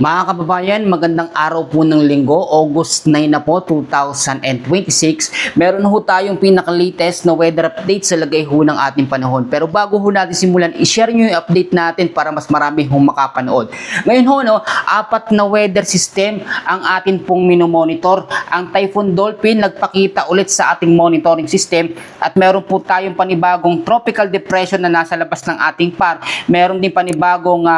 Mga kababayan, magandang araw po ng linggo, August 9 na po, 2026. Meron ho tayong pinaka-latest na weather update sa lagay ho ng ating panahon. Pero bago ho natin simulan, i-share nyo yung update natin para mas marami hong makapanood. Ngayon ho, apat na weather system ang atin pong minomonitor. Ang Typhoon Dolphin nagpakita ulit sa ating monitoring system at meron po tayong panibagong tropical depression na nasa labas ng ating PAR. Meron din panibagong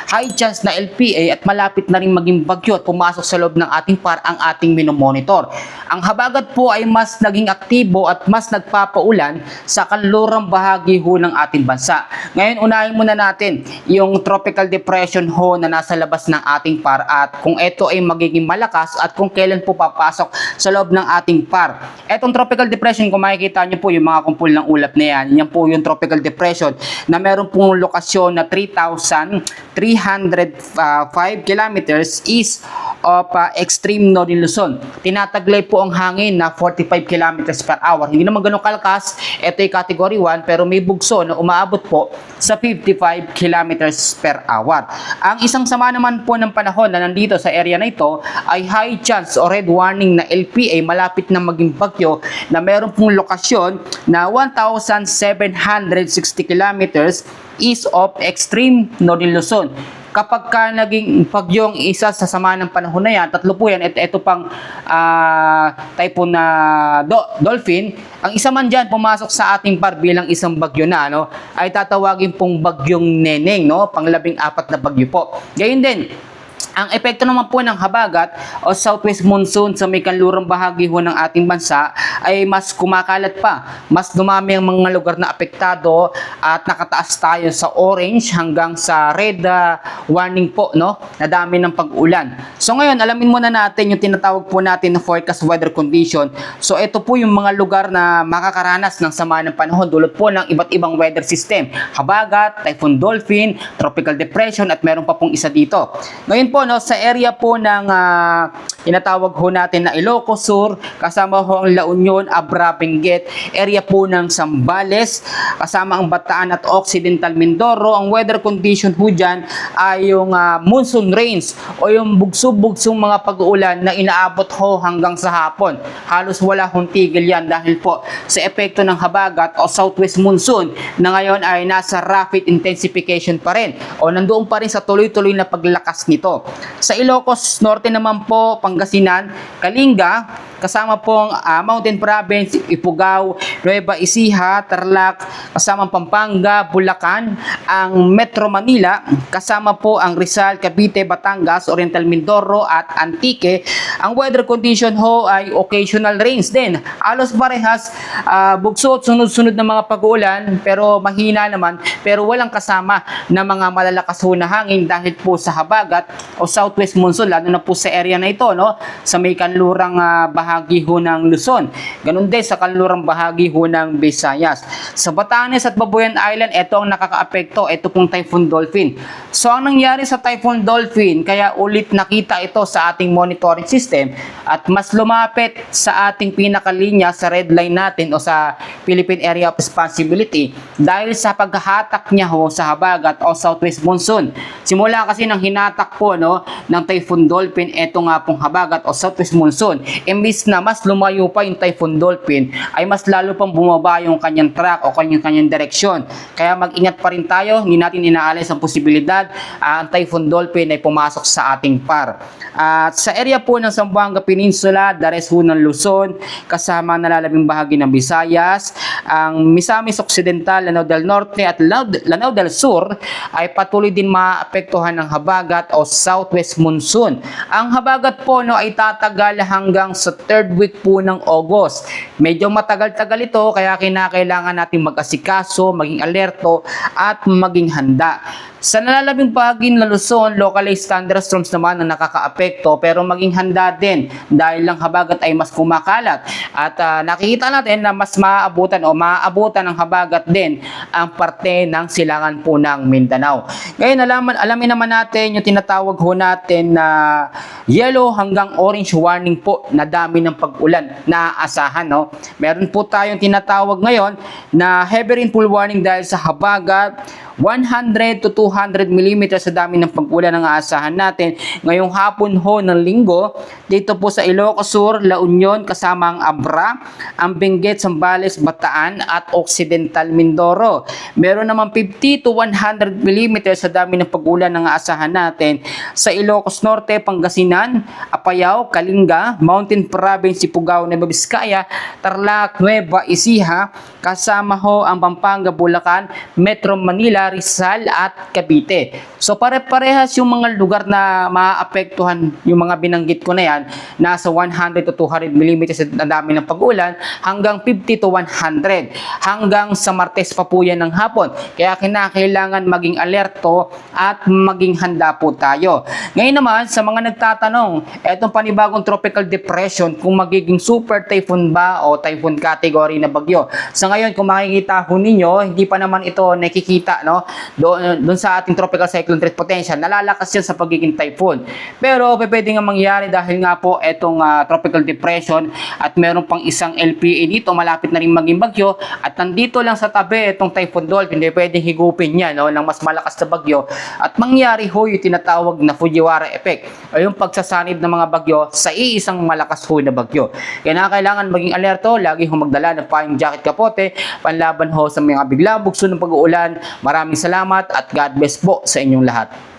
high chance na LPA at malapit na rin maging bagyo at pumasok sa loob ng ating PAR ang ating minomonitor. Ang habagat po ay mas naging aktibo at mas nagpapaulan sa kanlurang bahagi ho ng ating bansa. Ngayon, unahin muna natin yung tropical depression ho na nasa labas ng ating PAR at kung ito ay magiging malakas at kung kailan po papasok sa loob ng ating PAR. Etong tropical depression, kung makikita nyo po yung mga kumpul ng ulap na yan, yan po yung tropical depression na meron pong lokasyon na 3,305 kilometers east of extreme northern Luzon. Tinataglay po ang hangin na 45 kilometers per hour. Hindi naman ganun kalakas, ito ay category 1 pero may bugso na umaabot po sa 55 kilometers per hour. Ang isang sama naman po ng panahon na nandito sa area na ito ay high chance o red warning na LPA malapit na maging bagyo na meron pong lokasyon na 1,760 kilometers east of extreme northern Luzon. Kapag ka naging bagyong isa sa sama ng panahon na yan, tatlo po yan, ito pang typhoon na dolphin, ang isa man dyan pumasok sa ating PAR bilang isang bagyo na, ay tatawagin pong bagyong Neneng, pang-14 na bagyo po. Gayun din, ang epekto naman po ng habagat o southwest monsoon sa may kanlurang bahagi ho ng ating bansa ay mas kumakalat pa. Mas dumami ang mga lugar na apektado at nakataas tayo sa orange hanggang sa red warning po, na dami ng pag-ulan. So ngayon, alamin muna natin yung tinatawag po natin na forecast weather condition. So ito po yung mga lugar na makakaranas ng sama ng panahon dulot po ng iba't ibang weather system. Habagat, Typhoon Dolphin, Tropical Depression at meron pa pong isa dito. Ngayon po, sa area po ng tinatawag ho natin na Ilocos Sur, kasama ho ang La Union, Abra, Benguet, area po ng Zambales, kasama ang Bataan at Occidental Mindoro. Ang weather condition ho dyan ay yung monsoon rains o yung bugso-bugsong mga pag-uulan na inaabot ho hanggang sa hapon. Halos wala hong tigil yan dahil po sa epekto ng habagat o southwest monsoon na ngayon ay nasa rapid intensification pa rin o nandoon pa rin sa tuloy-tuloy na paglakas nito. Sa Ilocos Norte naman po, Pangasinan, Kalinga, kasama pong Mountain Province, Ifugao, Nueva Ecija, Tarlac, kasama Pampanga, Bulacan, ang Metro Manila, kasama po ang Rizal, Cavite, Batangas, Oriental Mindoro at Antique. Ang weather condition ho ay occasional rains din. Alos parehas, bugso at sunod-sunod na mga pag-uulan pero mahina naman pero walang kasama na mga malalakas ho na hangin dahil po sa habagat o southwest monsoon lalo na po sa area na ito, sa may kanlurang bahagi ho ng Luzon. Ganun din sa kanlurang bahagi ho ng Visayas. Sa Batanes at Babuyan Island, ito ang nakakaapekto, ito pong Typhoon Dolphin. So ang nangyari sa Typhoon Dolphin, kaya ulit nakita ito sa ating monitoring system at mas lumapit sa ating pinakalinya sa red line natin o sa Philippine Area of Responsibility dahil sa paghahatak niya ho sa habagat o southwest monsoon. Simula kasi ng hinatak po ng Typhoon Dolphin, ito nga pong habagat o southwest monsoon. Imbis na mas lumayo pa yung Typhoon Dolphin, ay mas lalo pang bumaba yung kanyang track o kanyang direksyon. Kaya mag-ingat pa rin tayo, hindi natin inaalis ang posibilidad ang Typhoon Dolphin ay pumasok sa ating PAR. At sa area po ng Zamboanga Peninsula, the rest ho ng Luzon, kasama nalalabing bahagi ng Visayas, ang Misamis Occidental, Lanao del Norte at Lanao del Sur ay patuloy din maapektuhan ng habagat o southwest monsoon. Ang habagat po ay tatagal hanggang sa 3rd week po ng August. Medyo matagal-tagal ito kaya kinakailangan natin mag-asikaso, maging alerto at maging handa. Sa nalalabing bahagi ng Luzon, localized thunderstorms naman ang nakakaapekto pero maging handa din dahil lang habagat ay mas kumakalat at nakikita natin na mas maaabutan ng habagat din ang parte ng silangan po ng Mindanao. Ngayon alamin naman natin yung tinatawag ho natin na yellow hanggang orange warning po na dami ng pag-ulan na aasahan. Meron po tayong tinatawag ngayon na heavy rainfall warning dahil sa habagat 100 to 200 mm sa dami ng pag-ulan ang aasahan natin ngayong hapon ho ng linggo dito po sa Ilocos Sur, La Union kasama ang Abra, ang Benguet, Zambales, Bataan at Occidental Mindoro. Meron naman 50 to 100 mm sa dami ng pag-ulan ang aasahan natin sa Ilocos Norte, Pangasinan, Apayao, Kalinga, Mountain Province, Ifugao, Nueva Vizcaya, Tarlac, Nueva Ecija, kasama ho ang Pampanga, Bulacan, Metro Manila, Rizal at Cavite. So pare-parehas yung mga lugar na maapektuhan yung mga binanggit ko na yan, nasa 100 to 200 mm sa dami ng pag-ulan hanggang 50 to 100 hanggang sa Martes pa po yan ng hapon. Kaya kinakailangan maging alerto at maging handa po tayo. Ngayon naman sa mga nagtatanong, etong panibagong tropical depression kung magiging super typhoon ba o typhoon category na bagyo. Sa ngayon kung makikita ho ninyo, hindi pa naman ito nakikita, no? Doon sa ating tropical cyclone threat potential, nalalakas yan sa pagiging typhoon. Pero pwede nga mangyari dahil nga po etong tropical depression at meron pang isang LPA dito, malapit na rin maging bagyo at nandito lang sa tabi itong typhoon Dolphin, hindi pwedeng higupin yan, no, ng mas malakas na bagyo at mangyari ho yung tinatawag na Fujiwara effect o yung pagsasanib ng mga bagyo sa iisang malakas ho na bagyo. Kaya kailangan maging alerto, lagi ho magdala ng payong jacket, kapote, panlaban ho sa mga biglang bugso ng pag-uulan. Maraming salamat at God bless po sa inyong lahat.